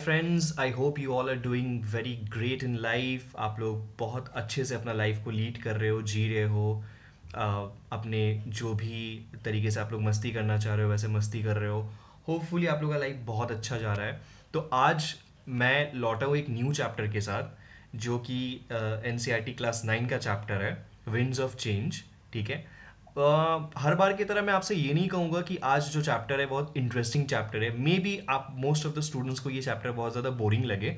Friends, I hope you all are doing very great in life. आप लोग बहुत अच्छे से अपना लाइफ को लीड कर रहे हो, जी रहे हो। अपने जो भी तरीके से आप लोग मस्ती करना चाह रहे हो वैसे मस्ती कर रहे हो। होपफुली आप लोग का लाइफ बहुत अच्छा जा रहा है। तो आज मैं लौटा हूँ एक न्यू चैप्टर के साथ, जो कि N C R T class 9 का चैप्टर है, विंड्स ऑफ चेंज। ठीक है। हर बार की तरह मैं आपसे ये नहीं कहूँगा कि आज जो चैप्टर है बहुत इंटरेस्टिंग चैप्टर है। मे बी आप मोस्ट ऑफ द स्टूडेंट्स को ये चैप्टर बहुत ज़्यादा बोरिंग लगे,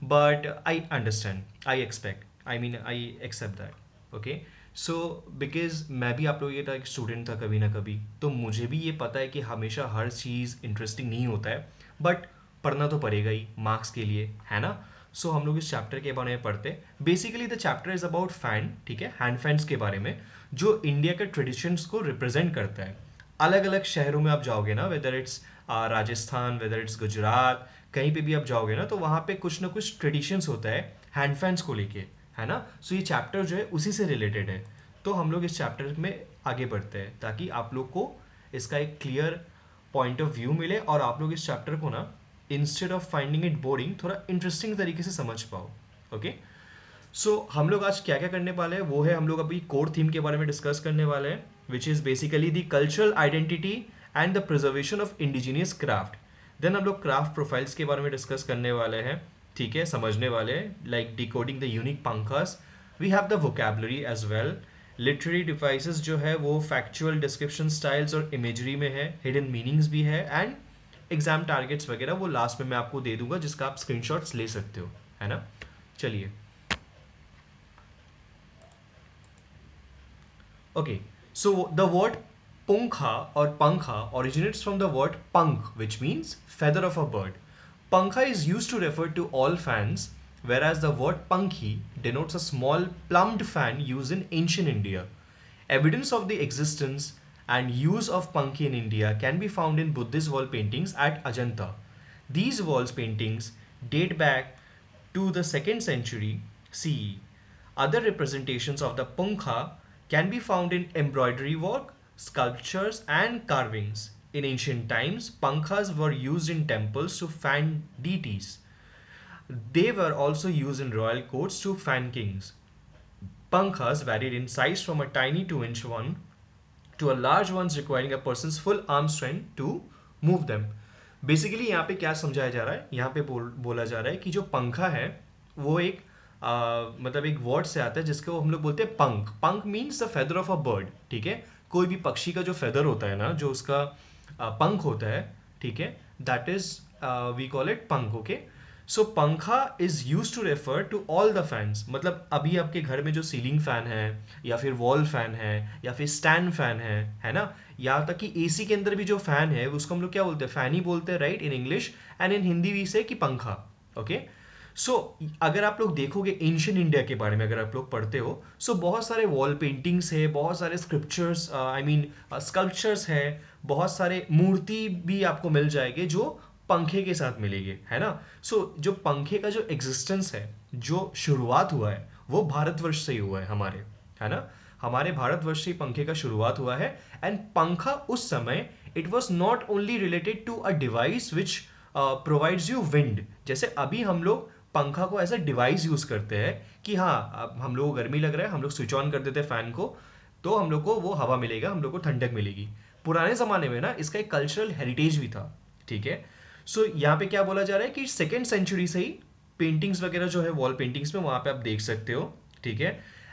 but I understand, I expect, I mean I accept that. Okay. So because मैं भी आप लोगों की तरह एक स्टूडेंट था कभी ना कभी, तो मुझे भी ये पता है कि हमेशा हर चीज़ इंटरेस्टिंग नहीं होता है, बट पढ़ना तो पड़ेगा ही मार्क्स के लिए, है ना। सो हम लोग इस चैप्टर के बारे में पढ़ते हैं। Basically the chapter is about fan, ठीक है, हैंड फैन्स के बारे में, जो इंडिया के ट्रेडिशंस को रिप्रेजेंट करता है। अलग अलग शहरों में आप जाओगे ना, whether it's Rajasthan, whether it's Gujarat, कहीं पे भी आप जाओगे ना, तो वहाँ पे कुछ ना कुछ ट्रेडिशंस होता है हैंड फैन्स को लेके, है ना। सो ये चैप्टर जो है उसी से रिलेटेड है। तो हम लोग इस चैप्टर में आगे बढ़ते हैं ताकि आप लोग को इसका एक क्लियर पॉइंट ऑफ व्यू मिले और आप लोग इस चैप्टर को ना, instead of finding it boring, थोड़ा इंटरेस्टिंग तरीके से समझ पाओ। ओके। सो हम लोग आज क्या क्या करने वाले हैं वो है, हम लोग अभी कोर थीम के बारे में डिस्कस करने वाले हैं, which is basically the cultural identity and the preservation of indigenous craft. Then हम लोग क्राफ्ट प्रोफाइल्स के बारे में डिस्कस करने वाले हैं, ठीक है, समझने वाले हैं, like decoding the unique pankhas. We have the vocabulary as well. Literary devices जो है वो फैक्चुअल डिस्क्रिप्शन स्टाइल्स और इमेजरी में है, हिडन मीनिंग्स भी है, एंड एग्जाम टारगेट्स वगैरह वो लास्ट में मैं आपको दे दूंगा, जिसका आप स्क्रीनशॉट्स ले सकते हो, है ना। चलिए। Okay, so the word punkha or pankha originates from the word pank, which means feather of a bird. Pankha is used to refer to all fans, whereas the word pankhi denotes a small plumed fan used in ancient India. Evidence of the existence and use of pankhi in India can be found in Buddhist wall paintings at Ajanta. These walls paintings date back to the 2nd century CE. Other representations of the punkha can be found in embroidery work, sculptures, and carvings. In ancient times, pankhas were used in temples to fan deities. They were also used in royal courts to fan kings. Pankhas varied in size from a tiny 2-inch one to a large ones requiring a person's full arm strength to move them. Basically यहाँ पे क्या समझाया जा रहा है, यहाँ पे बोला जा रहा है कि जो पंखा है वो एक मतलब एक वर्ड से आता है जिसको हम लोग बोलते हैं पंख। पंख means the feather of a bird, ठीक है। कोई भी पक्षी का जो फेदर होता है ना, जो उसका पंख होता है, ठीक है, that is we call it pankh. Okay. So pankha is use to refer to all the fans. मतलब अभी आपके घर में जो सीलिंग फैन है, या फिर वॉल फैन है, या फिर स्टैंड फैन है ना, यहाँ तक कि एसी के अंदर भी जो फैन है उसको हम लोग क्या बोलते हैं, फैन ही बोलते हैं, right, in English. And in Hindi भी से कि पंखा। ओके। सो अगर आप लोग देखोगे एंशियंट इंडिया के बारे में, अगर आप लोग पढ़ते हो, सो बहुत सारे वॉल पेंटिंग्स है, बहुत सारे स्क्रिप्चर्स, आई मीन स्कल्पचर्स है, बहुत सारे मूर्ति भी आपको मिल जाएंगे जो पंखे के साथ मिलेंगे, है ना। सो जो पंखे का जो एग्जिस्टेंस है, जो शुरुआत हुआ है, वो भारतवर्ष से ही हुआ है हमारे, है ना। हमारे भारतवर्ष से पंखे का शुरुआत हुआ है। एंड पंखा उस समय it was not only related to a device which provides you wind. जैसे अभी हम लोग पंखा को एज अ डिवाइस यूज करते हैं कि हाँ, अब हम लोग को गर्मी लग रहा है, हम लोग स्विच ऑन कर देते हैं फैन को, तो हम लोग को वो हवा मिलेगा, हम लोग को ठंडक मिलेगी। पुराने ज़माने में ना इसका एक कल्चरल हेरिटेज भी था, ठीक है। सो यहाँ पे क्या बोला जा रहा है कि 2nd सेंचुरी से ही पेंटिंग्स वगैरह जो है वॉल पेंटिंग्स में वहाँ पे आप देख सकते हो, ठीक है।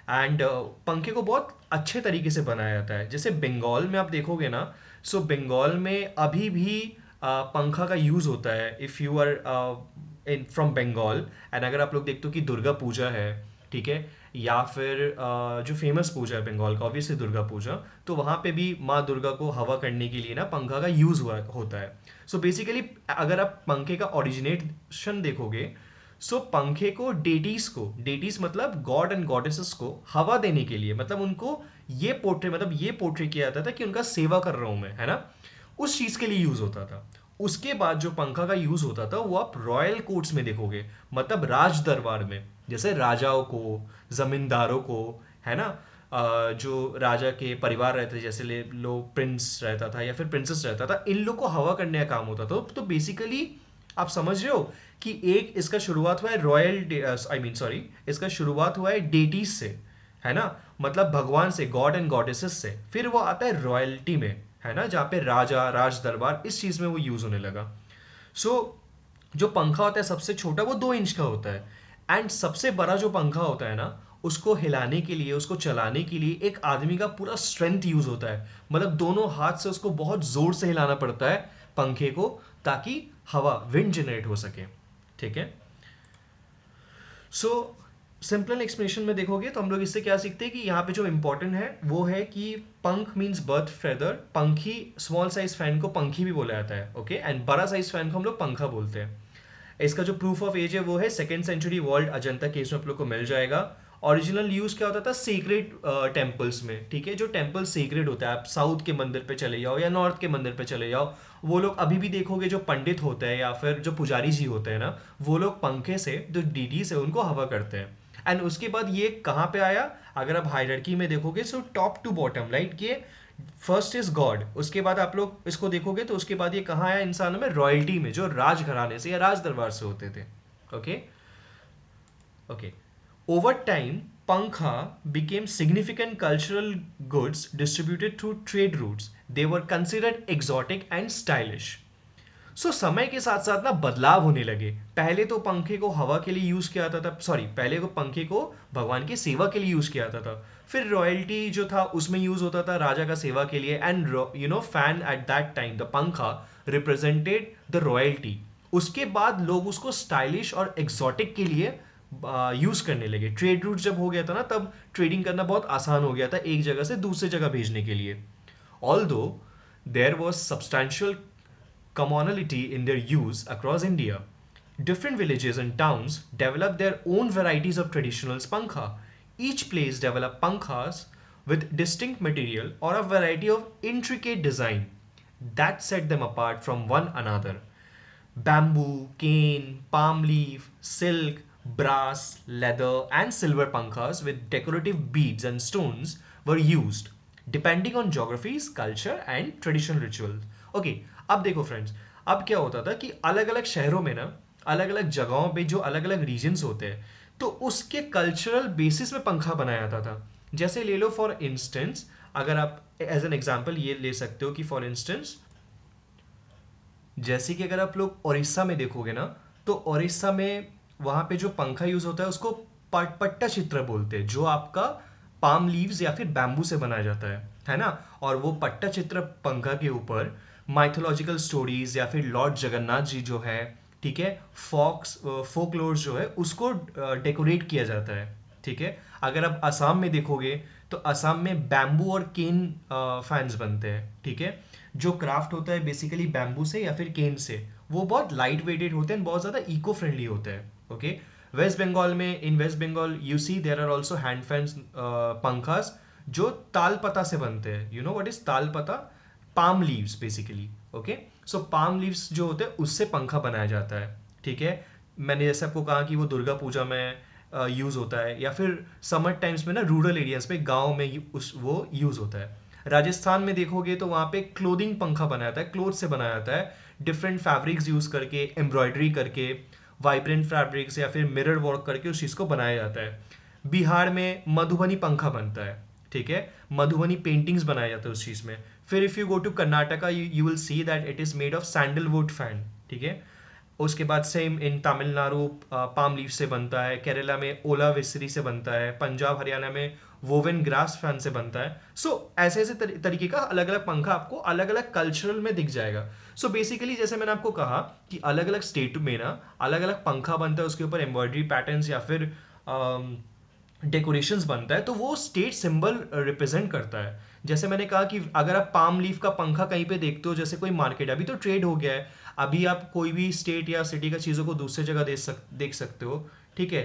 एंड पंखे को बहुत अच्छे तरीके से बनाया जाता है। जैसे बंगाल में आप देखोगे ना, सो बंगाल में अभी भी पंखा का यूज़ होता है। If you are in from Bengal, and अगर आप लोग देखते हो कि दुर्गा पूजा है, ठीक है, या फिर जो फेमस पूजा है बंगाल का, ऑब्वियसली दुर्गा पूजा, तो वहाँ पे भी माँ दुर्गा को हवा करने के लिए ना पंखा का यूज़ हुआ होता है। सो बेसिकली अगर आप पंखे का ओरिजिनेशन देखोगे, सो पंखे को डेटीज को, डेटीज मतलब गॉड एंड गॉडेसेस को हवा देने के लिए, मतलब उनको ये पोर्ट्रे, मतलब ये पोर्ट्रे किया जाता था कि उनका सेवा कर रहा हूं मैं, है ना, उस चीज के लिए यूज होता था। उसके बाद जो पंखा का यूज होता था वो आप रॉयल कोर्ट्स में देखोगे, मतलब राज दरबार में, जैसे राजाओं को, जमींदारों को, है ना, जो राजा के परिवार रहते थे, जैसे ले लो प्रिंस रहता था या फिर प्रिंसेस रहता था, इन लोग को हवा करने का काम होता था। तो बेसिकली आप समझ रहे हो कि एक इसका शुरुआत हुआ है रॉयल, आई मीन सॉरी, इसका शुरुआत हुआ है डेटीज से, है ना, मतलब भगवान से, गॉड एंड गॉडेसेस से, फिर वो आता है रॉयल्टी में, है ना, जहाँ पे राजा राज दरबार इस चीज़ में वो यूज़ होने लगा। सो जो पंखा होता है सबसे छोटा वो 2 इंच का होता है, एंड सबसे बड़ा जो पंखा होता है ना, उसको हिलाने के लिए, उसको चलाने के लिए एक आदमी का पूरा स्ट्रेंथ यूज होता है, मतलब दोनों हाथ से उसको बहुत जोर से हिलाना पड़ता है पंखे को, ताकि हवा, विंड जनरेट हो सके। ठीक है। सो सिंपल एक्सप्लेनेशन में देखोगे तो हम लोग इससे क्या सीखते हैं कि यहाँ पे जो इंपॉर्टेंट है वो है कि पंख मीन्स बर्थ फेदर, पंखी, स्मॉल साइज फैन को पंखी भी बोला जाता है, ओके, एंड बड़ा साइज फैन को हम लोग पंखा बोलते हैं। इसका जो प्रूफ ऑफ एज है वो है 2nd century world Ajanta case में आप लोग को मिल जाएगा। ओरिजिनल यूज क्या होता था, सीक्रेट टेम्पल्स में, ठीक है, जो टेम्पल सीक्रेट होता है, आप साउथ के मंदिर पे चले जाओ या नॉर्थ के मंदिर पे चले जाओ, वो लोग अभी भी देखोगे जो पंडित होते हैं या फिर जो पुजारी जी होते हैं ना, वो लोग पंखे से जो डीडी से उनको हवा करते हैं। एंड उसके बाद ये कहाँ पे आया, अगर आप हायरार्की में देखोगे so top to bottom, right, ये फर्स्ट इज गॉड, उसके बाद आप लोग इसको देखोगे तो उसके बाद ये कहाँ आया इंसानों में, रॉयल्टी में, जो राज घराने से या राज दरबार से होते थे। Okay okay. ओवर टाइम पंखा became significant cultural goods distributed through trade routes. They were considered exotic and stylish. सो समय के साथ साथ ना बदलाव होने लगे। पहले तो पंखे को हवा के लिए यूज किया जाता था, सॉरी, पहले को पंखे को भगवान की सेवा के लिए यूज किया जाता था, फिर रॉयल्टी जो था उसमें यूज होता था राजा का सेवा के लिए, and fan at that time, the पंखा रिप्रेजेंटेड द रॉयल्टी। उसके बाद लोग उसको स्टाइलिश और एग्जॉटिक के लिए यूज करने लगे। ट्रेड रूट जब हो गया था ना, तब ट्रेडिंग करना बहुत आसान हो गया था एक जगह से दूसरी जगह भेजने के लिए। Although there was substantial commonality in their use across India. Different villages and towns developed their own varieties of traditional pankha. Each place developed pankhas with distinct material or a variety of intricate design that set them apart from one another. Bamboo, cane, palm leaf, silk, brass, leather, and silver pankhas with decorative beads and stones were used, depending on geographies, culture, and traditional rituals. Okay, अब देखो friends, अब क्या होता था कि अलग अलग शहरों में ना, अलग अलग जगहों पे जो अलग अलग रीजन्स होते हैं, तो उसके कल्चरल बेसिस में पंखा बनाया जाता था। जैसे ले लो फॉर इंस्टेंस, अगर आप एज एन एग्जाम्पल ये ले सकते हो कि फॉर इंस्टेंस, जैसे कि अगर आप लोग उड़ीसा में देखोगे ना, तो उड़ीसा में वहाँ पे जो पंखा यूज होता है उसको पट्टा चित्र बोलते हैं, जो आपका पाम लीव्स या फिर बैम्बू से बनाया जाता है ना। और वो पट्टा चित्र पंखा के ऊपर माइथोलॉजिकल स्टोरीज या फिर लॉर्ड जगन्नाथ जी जो है, ठीक है, फोकलोर जो है उसको डेकोरेट किया जाता है। ठीक है। अगर आप असम में देखोगे तो असम में बैम्बू और केन फैंस बनते हैं। ठीक है। जो क्राफ्ट होता है बेसिकली बैम्बू से या फिर केन से, वो बहुत लाइट वेटेड होते हैं, बहुत ज़्यादा इको फ्रेंडली होते हैं। ओके। वेस्ट बंगाल में, in West Bengal you see there are also hand fans pankhas जो ताल पता से बनते हैं। यू नो व्हाट इज ताल पता? Palm leaves basically. ओके। सो पाम लीव्स जो होते हैं उससे पंखा बनाया जाता है। ठीक है। मैंने जैसे आपको कहा कि वो दुर्गा पूजा में यूज़ होता है, या फिर समर टाइम्स में ना रूरल एरियाज में, गाँव में वो यूज़ होता है। राजस्थान में देखोगे तो वहाँ पे क्लोथिंग पंखा बनाया जाता है, क्लोथ से बनाया जाता है, डिफरेंट फैब्रिक्स यूज़ करके, एम्ब्रॉयडरी करके, वाइब्रेंट फैब्रिक्स या फिर मिरर वर्क करके उस चीज़ को बनाया जाता है। बिहार में मधुबनी पंखा बनता है। ठीक है। मधुबनी पेंटिंग्स बनाया जाता है उस चीज़ में। फिर if you go to Karnataka you will see that it is made of sandalwood fan. ठीक है। उसके बाद same in Tamil Nadu palm leaf से बनता है, केरला में ओला विसरी से बनता है, पंजाब हरियाणा में वोवन ग्रास फैन से बनता है। सो ऐसे ऐसे तरीके का अलग अलग पंखा आपको अलग अलग कल्चरल में दिख जाएगा। सो बेसिकली जैसे मैंने आपको कहा कि अलग अलग स्टेट में ना अलग अलग पंखा बनता है, उसके ऊपर एम्ब्रॉयडरी पैटर्न्स या फिर डेकोरेशंस बनता है, तो वो स्टेट सिंबल रिप्रेजेंट करता है। जैसे मैंने कहा कि अगर आप पाम लीफ का पंखा कहीं पे देखते हो, जैसे कोई मार्केट, अभी तो ट्रेड हो गया है, अभी आप कोई भी स्टेट या सिटी का चीज़ों को दूसरी जगह देख सकते हो। ठीक है।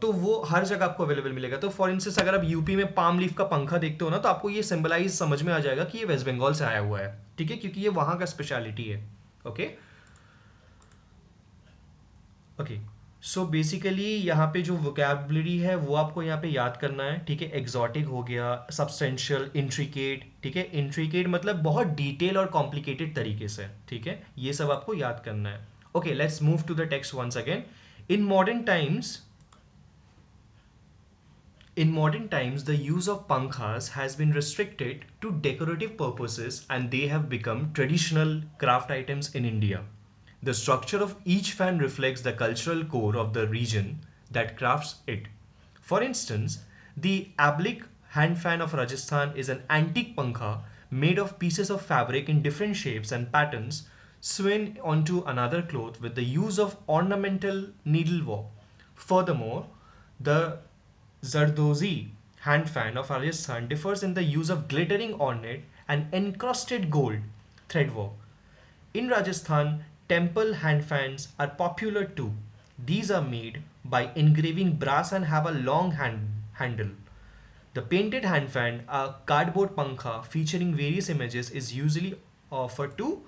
तो वो हर जगह आपको अवेलेबल मिलेगा। तो फॉर इंस्टेंस अगर आप यूपी में पाम लीफ का पंखा देखते हो ना, तो आपको ये सिंबलाइज समझ में आ जाएगा कि ये वेस्ट बंगाल से आया हुआ है। ठीक है, क्योंकि ये वहाँ का स्पेशलिटी है। Okay okay. सो बेसिकली यहाँ पे जो वोकैबुलरी है वो आपको यहाँ पे याद करना है। ठीक है। एग्जॉटिक हो गया, सब्सटेंशियल, इंट्रिकेट। ठीक है। इंट्रिकेट मतलब बहुत डिटेल और कॉम्प्लिकेटेड तरीके से। ठीक है। ये सब आपको याद करना है। Okay, let's move to the text once again. In modern times, in modern times, the use of pankhas has been restricted to decorative purposes and they have become traditional craft items in India. The structure of each fan reflects the cultural core of the region that crafts it. For instance, the Ablik hand fan of Rajasthan is an antique pankha made of pieces of fabric in different shapes and patterns sewn onto another cloth with the use of ornamental needlework. Furthermore, the Zardozi hand fan of Rajasthan differs in the use of glittering ornate and encrusted gold threadwork. In Rajasthan, temple hand fans are popular too. These are made by engraving brass and have a long handle. The painted hand fan, a cardboard pankha featuring various images, is usually offered to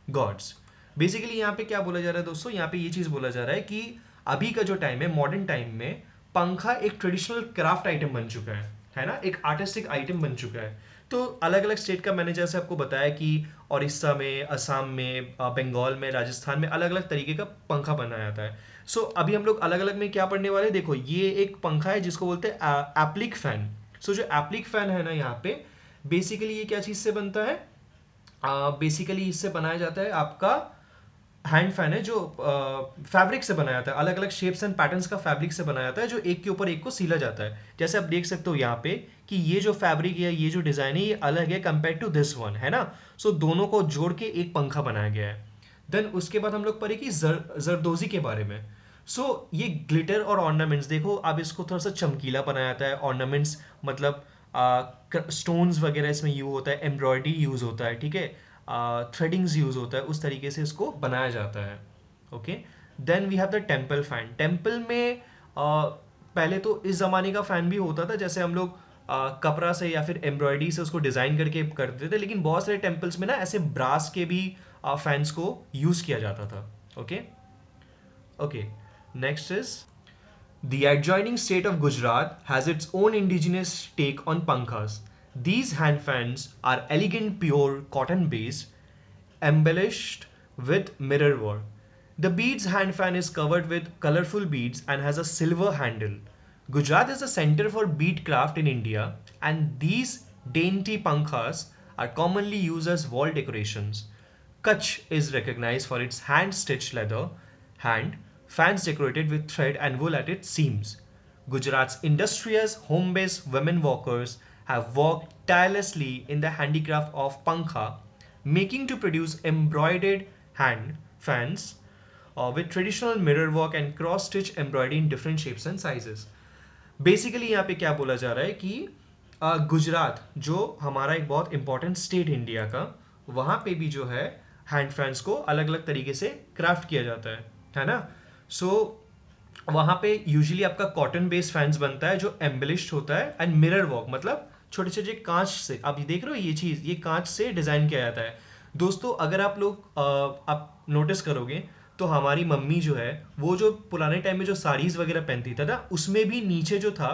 gods. Basically यहाँ पे क्या बोला जा रहा है दोस्तों, यहाँ पे ये चीज़ बोला जा रहा है कि अभी का जो टाइम है, मॉडर्न टाइम में पंखा एक ट्रेडिशनल क्राफ्ट आइटम बन चुका है ना, एक आर्टिस्टिक आइटम बन चुका है। तो अलग अलग स्टेट का मैंने जैसे आपको बताया कि उड़ीसा में, असम में, बंगाल में, राजस्थान में अलग अलग तरीके का पंखा बनाया जाता है। सो अभी हम लोग अलग अलग में क्या पढ़ने वाले हैं, देखो ये एक पंखा है जिसको बोलते हैं एप्लिक फैन। सो जो एप्लिक फैन है ना, यहाँ पे बेसिकली ये क्या चीज़ से बनता है, बेसिकली इससे बनाया जाता है आपका हैंड फैन है जो फैब्रिक से बनाया जाता है, अलग अलग शेप्स एंड पैटर्न्स का फैब्रिक से बनाया जाता है जो एक के ऊपर एक को सीला जाता है। जैसे आप देख सकते हो यहाँ पे कि ये जो फैब्रिक है, ये जो डिज़ाइन है, ये अलग है कंपेयर टू दिस वन, है ना। सो दोनों को जोड़ के एक पंखा बनाया गया है। देन उसके बाद हम लोग पढ़े कि जरदोजी के बारे में। सो ये ग्लिटर और ऑर्नामेंट्स, देखो अब इसको थोड़ा सा चमकीला बनाया जाता है। ऑर्नामेंट्स मतलब स्टोन्स वगैरह इसमें यूज होता है, एम्ब्रॉयडरी यूज होता है, ठीक है, थ्रेडिंग्स यूज होता है, उस तरीके से इसको बनाया जाता है। Okay, then we have the temple fan. Temple में पहले तो इस ज़माने का फ़ैन भी होता था, जैसे हम लोग कपड़ा से या फिर एम्ब्रॉयडरी से उसको डिज़ाइन करके करते थे, लेकिन बहुत सारे टेम्पल्स में ना ऐसे ब्रास के भी फैंस को यूज़ किया जाता था। Okay okay, next is the adjoining state of Gujarat has its own indigenous take on pankhas. These hand fans are elegant, pure cotton based, embellished with mirror work. The beads hand fan is covered with colorful beads and has a silver handle. Gujarat is a center for bead craft in India, and these dainty pankhas are commonly used as wall decorations. Kutch is recognized for its hand stitched leather hand fans decorated with thread and wool at its seams. Gujarat's industrious, home based women workers have worked tirelessly in the handicraft of pankha, making to produce embroidered hand fans with traditional mirror work and cross stitch embroidery in different shapes and sizes. Basically यहाँ पे क्या बोला जा रहा है कि गुजरात जो हमारा एक बहुत इंपॉर्टेंट स्टेट इंडिया का, वहाँ पे भी जो है हैंड फैंस को अलग अलग तरीके से क्राफ्ट किया जाता है ना। सो वहाँ पे यूजुअली आपका कॉटन बेस्ड फैंस बनता है जो एम्बलिश्ड होता है एंड मिरर वर्क, मतलब छोटे छोटे कांच से, आप ये देख रहे हो ये चीज़, ये कांच से डिज़ाइन किया जाता है। दोस्तों अगर आप लोग आप नोटिस करोगे तो हमारी मम्मी जो है वो जो पुराने टाइम में जो साड़ीज़ वगैरह पहनती था ना, उसमें भी नीचे जो था,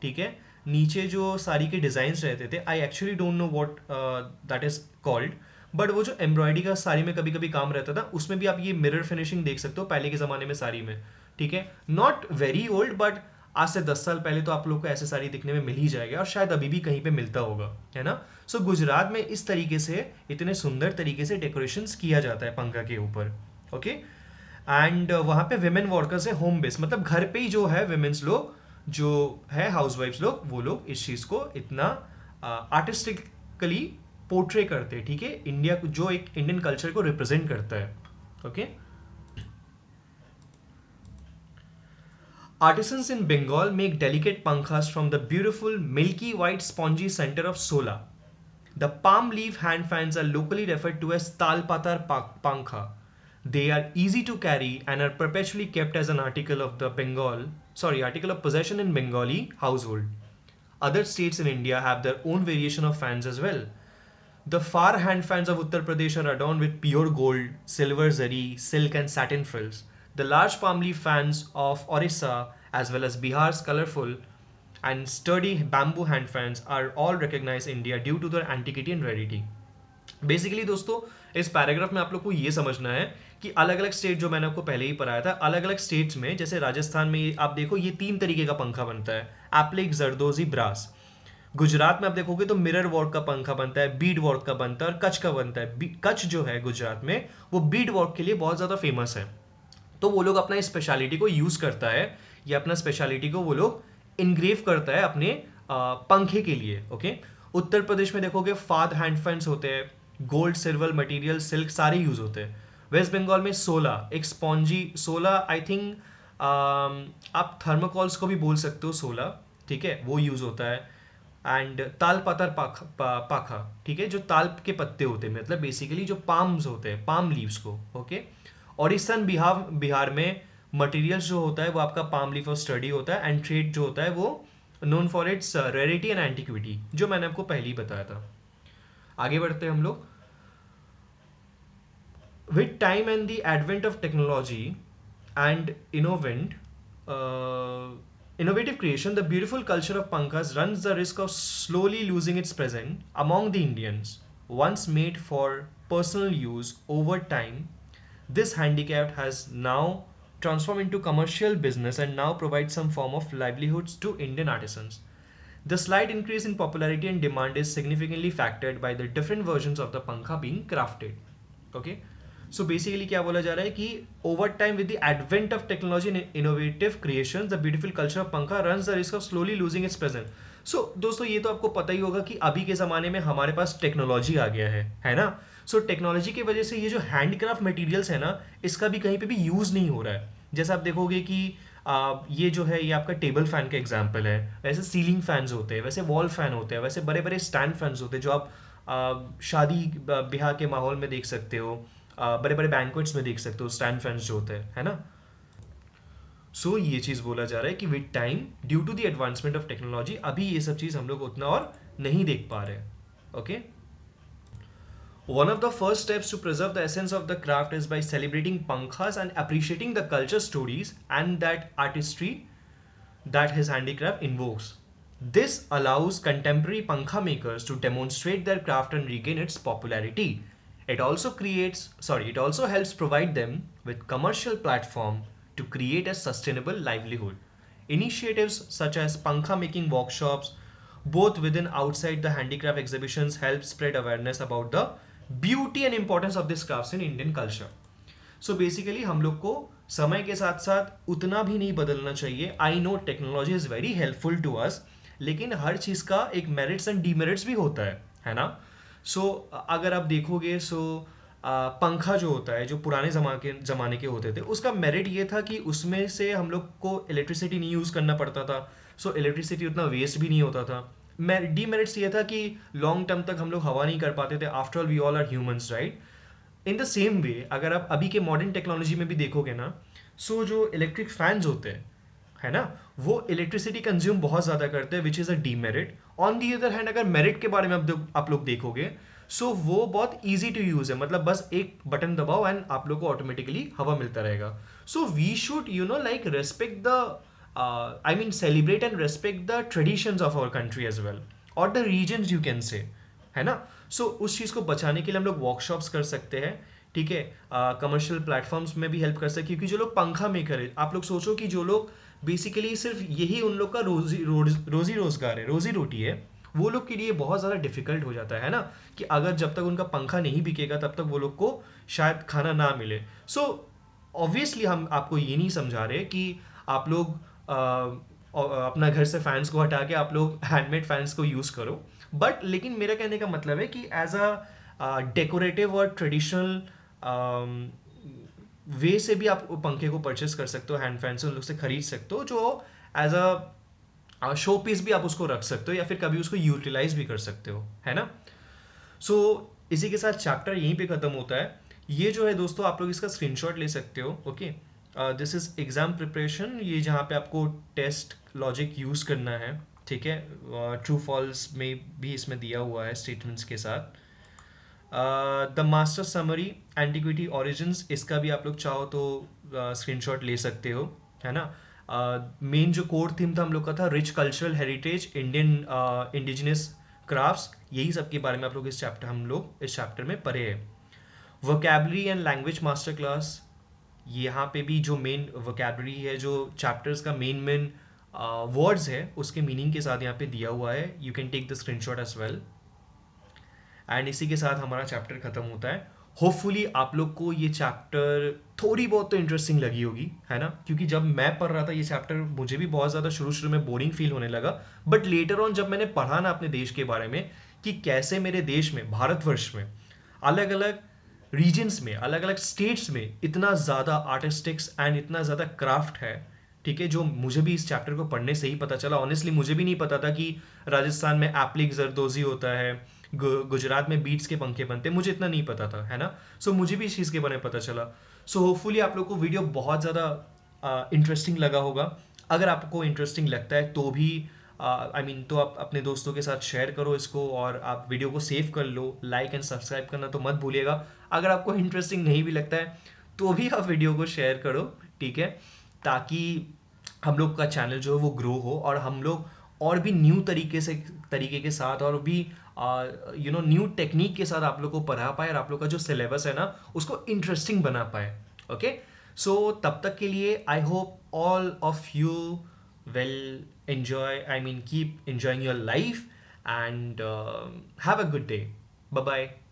ठीक है, नीचे जो साड़ी के डिज़ाइंस रहते थे, I actually don't know what that is called, but वो जो एम्ब्रॉयडरी का साड़ी में कभी कभी काम रहता था, उसमें भी आप ये मिरर फिनिशिंग देख सकते हो पहले के ज़माने में साड़ी में, ठीक है। नॉट वेरी ओल्ड, बट आज से 10 साल पहले तो आप लोग को ऐसे साड़ी दिखने में मिल ही जाएगा, और शायद अभी भी कहीं पे मिलता होगा, है ना। सो गुजरात में इस तरीके से इतने सुंदर तरीके से डेकोरेशंस किया जाता है पंखा के ऊपर। ओके, एंड वहाँ पे विमेन वर्कर्स है होम बेस, मतलब घर पे ही जो है विमेन्स लोग जो है हाउस वाइफ्स लोग, वो लोग इस चीज़ को इतना आर्टिस्टिकली पोर्ट्रे करते हैं, ठीक है, इंडिया को जो एक इंडियन कल्चर को रिप्रेजेंट करता है। Okay, artisans in Bengal make delicate pankhas from the beautiful milky white spongy center of Sola. The palm leaf hand fans are locally referred to as Talpatar Pankha. They are easy to carry and are perpetually kept as an article of possession in Bengali household. Other states in India have their own variation of fans as well. The far hand fans of Uttar Pradesh are adorned with pure gold, silver zari, silk and satin frills. The large palm leaf fans of Orissa as well as Bihar's colorful and sturdy bamboo hand fans are all recognized in India due to their antiquity and rarity. Basically दोस्तों इस paragraph में आप लोग को ये समझना है कि अलग अलग स्टेट, जो मैंने आपको पहले ही पढ़ाया था, अलग अलग स्टेट्स में, जैसे राजस्थान में आप देखो ये 3 तरीके का पंखा बनता है, एप्लिक, जरदोजी, ब्रास। गुजरात में आप देखोगे तो मिरर वर्क का पंखा बनता है, बीड वर्क का बनता है और कच्छ का बनता है। कच्छ जो है गुजरात में, वो बीड वर्क के लिए बहुत ज़्यादा फेमस है। तो वो लोग अपना स्पेशलिटी को यूज़ करता है, या अपना स्पेशलिटी को वो लोग इनग्रेव करता है अपने पंखे के लिए। ओके। उत्तर प्रदेश में देखोगे फाद हैंड फैंस होते हैं, गोल्ड सिल्वर मटेरियल सिल्क सारे यूज़ होते हैं। वेस्ट बंगाल में सोला, एक स्पॉन्जी सोला, आई थिंक आप थर्मोकॉल्स को भी बोल सकते हो सोला, ठीक है, वो यूज़ होता है। एंड ताल पतर पाखा, ठीक है, जो ताल के पत्ते होते हैं, मतलब बेसिकली जो पाम्स होते हैं, पाम लीव्स को। ओके। ओडिशन बिहार, बिहार में मटेरियल्स जो होता है वो आपका पाम लीफ और स्टडी होता है। एंड ट्रेड जो होता है वो known for its rarity and antiquity, जो मैंने आपको पहले ही बताया था। आगे बढ़ते हैं हम लोग। With time and the advent of technology and uh, innovative creation, the beautiful culture of Pankhas runs the risk of slowly losing its presence among the Indians. Once made for personal use, over time, this handicraft has now transformed into commercial business and now provides some form of livelihoods to Indian artisans. The slight increase in popularity and demand is significantly factored by the different versions of the pankha being crafted. Okay. So basically क्या बोला जा रहा है कि over time with the advent of technology and innovative creation, the beautiful culture of pankha runs the risk of slowly losing its presence. So दोस्तों ये तो आपको पता ही होगा कि अभी के ज़माने में हमारे पास टेक्नोलॉजी आ गया है ना। सो टेक्नोलॉजी की वजह से ये जो हैंडक्राफ्ट मटेरियल्स है ना, इसका भी कहीं पे भी यूज़ नहीं हो रहा है। जैसे आप देखोगे कि ये जो है ये आपका टेबल फैन का एग्जाम्पल है, वैसे सीलिंग फैंस होते हैं, वैसे वॉल फैन होते हैं, वैसे बड़े बड़े स्टैंड फैंस होते हैं जो आप शादी ब्याह के माहौल में देख सकते हो, बड़े बड़े बैंक्वेट्स में देख सकते हो स्टैंड फैंस जो होते हैं, है ना। सो ये चीज़ बोला जा रहा है कि with time due to the advancement of technology अभी ये सब चीज़ हम लोग उतना और नहीं देख पा रहे। Okay. One of the first steps to preserve the essence of the craft is by celebrating pankhas and appreciating the culture stories and that artistry that his handicraft invokes. This allows contemporary pankha makers to demonstrate their craft and regain its popularity. It also helps provide them with commercial platform to create a sustainable livelihood. Initiatives such as pankha making workshops, both within and outside the handicraft exhibitions, help spread awareness about the beauty and importance of this crafts in Indian culture. So basically हम लोग को समय के साथ साथ उतना भी नहीं बदलना चाहिए। I know technology is very helpful to us, लेकिन हर चीज़ का एक मेरिट्स एंड डीमेरिट्स भी होता है ना। सो अगर आप देखोगे पंखा जो होता है, जो पुराने ज़माने के होते थे, उसका मेरिट ये था कि उसमें से हम लोग को इलेक्ट्रिसिटी नहीं यूज़ करना पड़ता था। सो इलेक्ट्रिसिटी उतना वेस्ट भी नहीं होता था। डीमेरिट्स ये था कि लॉन्ग टर्म तक हम लोग हवा नहीं कर पाते थे। After all we all are humans, right. In the same way अगर आप अभी के मॉडर्न टेक्नोलॉजी में भी देखोगे ना, सो जो इलेक्ट्रिक फैंस होते हैं, है ना, वो इलेक्ट्रिसिटी कंज्यूम बहुत ज़्यादा करते हैं, which is a demerit. On the other hand अगर मेरिट के बारे में आप लोग देखोगे, सो वो बहुत ईजी टू यूज़ है, मतलब बस एक बटन दबाओ एंड आप लोग को ऑटोमेटिकली हवा मिलता रहेगा। So we should like respect the I mean celebrate and respect the traditions of our country as well, और the reasons you can say, है ना। सो उस चीज़ को बचाने के लिए हम लोग वर्कशॉप्स कर सकते हैं, ठीक है। कमर्शियल प्लेटफॉर्म्स में भी हेल्प कर सकते हैं, क्योंकि जो लोग पंखा मेकर है, आप लोग सोचो कि जो लोग बेसिकली सिर्फ यही उन लोग का रोजी रोजगार है, रोजी रोटी है, वो लोग के लिए बहुत ज़्यादा डिफिकल्ट हो जाता है ना, कि अगर जब तक उनका पंखा नहीं बिकेगा तब तक वो लोग को शायद खाना ना मिले। सो ऑब्वियसली हम आपको ये नहीं समझा रहे कि आप लोग अपना घर से फैंस को हटा के आप लोग हैंडमेड फैंस को यूज़ करो, बट लेकिन मेरा कहने का मतलब है कि एज अ डेकोरेटिव और ट्रेडिशनल वे से भी आप पंखे को परचेस कर सकते हो, हैंड फैन से उन लोग से खरीद सकते हो, जो एज अ शो पीस भी आप उसको रख सकते हो या फिर कभी उसको यूटिलाइज भी कर सकते हो, है ना। सो इसी के साथ चैप्टर यहीं पे ख़त्म होता है। ये जो है दोस्तों आप लोग इसका स्क्रीनशॉट ले सकते हो। Okay, this is exam preparation, ये जहाँ पे आपको टेस्ट लॉजिक यूज़ करना है, ठीक है। ट्रू फॉल्स में भी इसमें दिया हुआ है स्टेटमेंट्स के साथ। The master summary antiquity origins, इसका भी आप लोग चाहो तो स्क्रीनशॉट ले सकते हो, है ना। मेन जो कोर थीम था हम लोग का था rich cultural heritage Indian indigenous crafts, यही सब के बारे में आप लोग हम लोग इस चैप्टर में पढ़े हैं। Vocabulary and language master class, यहाँ पे भी जो मेन वोकेबलरी है, जो चैप्टर्स का मेन मेन वर्ड्स है, उसके मीनिंग के साथ यहाँ पे दिया हुआ है. You can take the screenshot as well. And इसी के साथ हमारा चैप्टर खत्म होता है. होपफुली आप लोग को ये चैप्टर थोड़ी बहुत तो इंटरेस्टिंग लगी होगी, है ना, क्योंकि जब मैं पढ़ रहा था ये चैप्टर मुझे भी बहुत ज़्यादा शुरू शुरू में बोरिंग फील होने लगा. बट लेटर ऑन जब मैंने पढ़ा ना अपने देश के बारे में, कि कैसे मेरे देश में, भारतवर्ष में, अलग अलग रीजन्स में, अलग अलग स्टेट्स में इतना ज़्यादा आर्टिस्टिक्स एंड इतना ज़्यादा क्राफ्ट है, ठीक है, जो मुझे भी इस चैप्टर को पढ़ने से ही पता चला. ऑनेस्टली मुझे भी नहीं पता था कि राजस्थान में एप्लिक जरदोजी होता है, गुजरात में बीट्स के पंखे बनते हैं, मुझे इतना नहीं पता था, है ना. सो मुझे भी इस चीज़ के बारे में पता चला. सो होपफुली आप लोग को वीडियो बहुत ज़्यादा इंटरेस्टिंग लगा होगा. अगर आपको इंटरेस्टिंग लगता है तो भी तो आप अपने दोस्तों के साथ शेयर करो इसको, और आप वीडियो को सेव कर लो. लाइक एंड सब्सक्राइब करना तो मत भूलिएगा. अगर आपको इंटरेस्टिंग नहीं भी लगता है तो भी आप वीडियो को शेयर करो, ठीक है, ताकि हम लोग का चैनल जो है वो ग्रो हो, और हम लोग और भी न्यू तरीके के साथ, और भी न्यू टेक्निक के साथ आप लोग को पढ़ा पाए, और आप लोग का जो सिलेबस है ना उसको इंटरेस्टिंग बना पाए. ओके, सो तब तक के लिए I hope all of you will keep enjoying your life, and have a good day. Bye bye.